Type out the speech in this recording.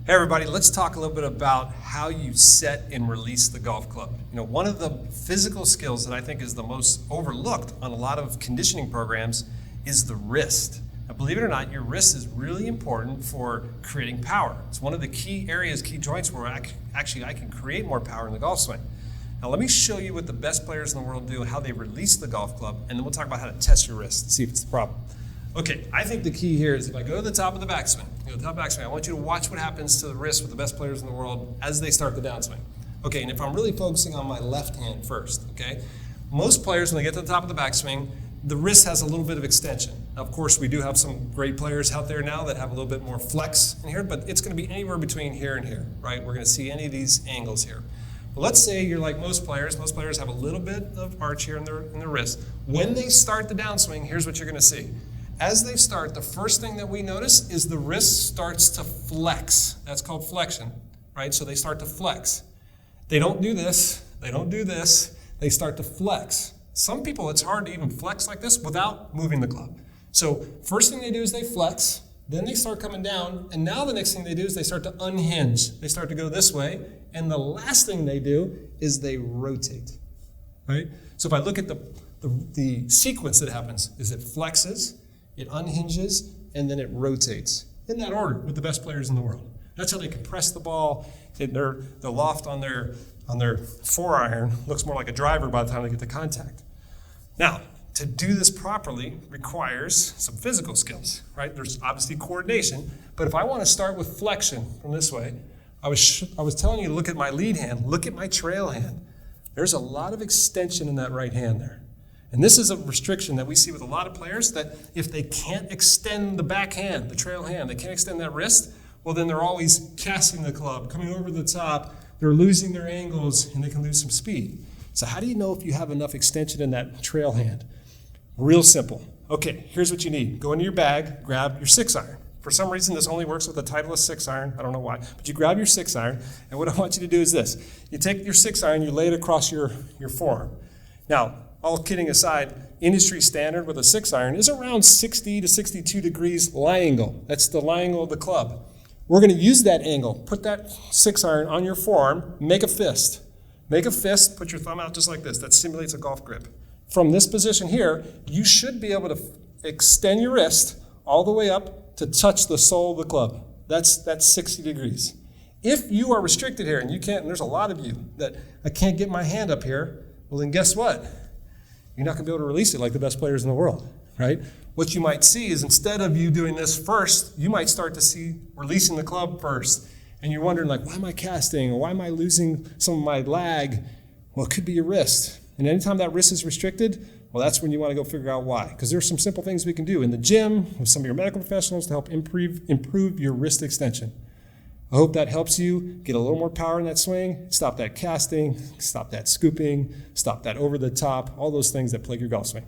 Hey everybody, let's talk a little bit about how you set and release the golf club. One of the physical skills that I think is the most overlooked on a lot of conditioning programs is the wrist. Now, believe it or not, your wrist is really important for creating power. It's one of the key areas, key joints where I can create more power in the golf swing. Now let me show you what the best players in the world do, how they release the golf club, and then we'll talk about how to test your wrist and see if it's the problem. Okay, I think the key here is if I go to the top of the backswing, I want you to watch what happens to the wrist with the best players in the world as they start the downswing. Okay, and if I'm really focusing on my left hand first, okay? Most players, when they get to the top of the backswing, the wrist has a little bit of extension. Now, of course, we do have some great players out there now that have a little bit more flex in here, but it's gonna be anywhere between here and here, right? We're gonna see any of these angles here. But let's say you're like most players have a little bit of arch here in their wrist. When they start the downswing, here's what you're gonna see. As they start, the first thing that we notice is the wrist starts to flex. That's called flexion, right? So they start to flex. They don't do this, they start to flex. Some people, it's hard to even flex like this without moving the club. So first thing they do is they flex, then they start coming down, and now the next thing they do is they start to unhinge. They start to go this way, and the last thing they do is they rotate, right? So if I look at the sequence that happens, is it flexes, it unhinges, and then it rotates. In that order, with the best players in the world. That's how they compress the ball. The loft on their 4-iron looks more like a driver by the time they get to contact. Now, to do this properly requires some physical skills, right? There's obviously coordination, but if I want to start with flexion from this way, I was telling you to look at my lead hand, look at my trail hand. There's a lot of extension in that right hand there. And this is a restriction that we see with a lot of players, that if they can't extend the back hand, the trail hand, they can't extend that wrist, well then they're always casting the club, coming over the top, they're losing their angles, and they can lose some speed. So how do you know if you have enough extension in that trail hand? Real simple. Okay, here's what you need. Go into your bag, grab your 6-iron. For some reason, this only works with a Titleist 6-iron. I don't know why. But you grab your 6-iron, and what I want you to do is this. You take your 6-iron, you lay it across your forearm. Now, all kidding aside, industry standard with a 6-iron is around 60 to 62 degrees lie angle. That's the lie angle of the club. We're going to use that angle. Put that 6-iron on your forearm, make a fist. Make a fist, put your thumb out just like this. That simulates a golf grip. From this position here, you should be able to extend your wrist all the way up to touch the sole of the club. That's 60 degrees. If you are restricted here, and you can't, and there's a lot of you that I can't get my hand up here, well then guess what? You're not going to be able to release it like the best players in the world, right? What you might see is instead of you doing this first, you might start to see releasing the club first. And you're wondering like, why am I casting? Or why am I losing some of my lag? Well, it could be your wrist. And anytime that wrist is restricted, well, that's when you want to go figure out why. Because there's some simple things we can do in the gym with some of your medical professionals to help improve your wrist extension. I hope that helps you get a little more power in that swing, stop that casting, stop that scooping, stop that over the top, all those things that plague your golf swing.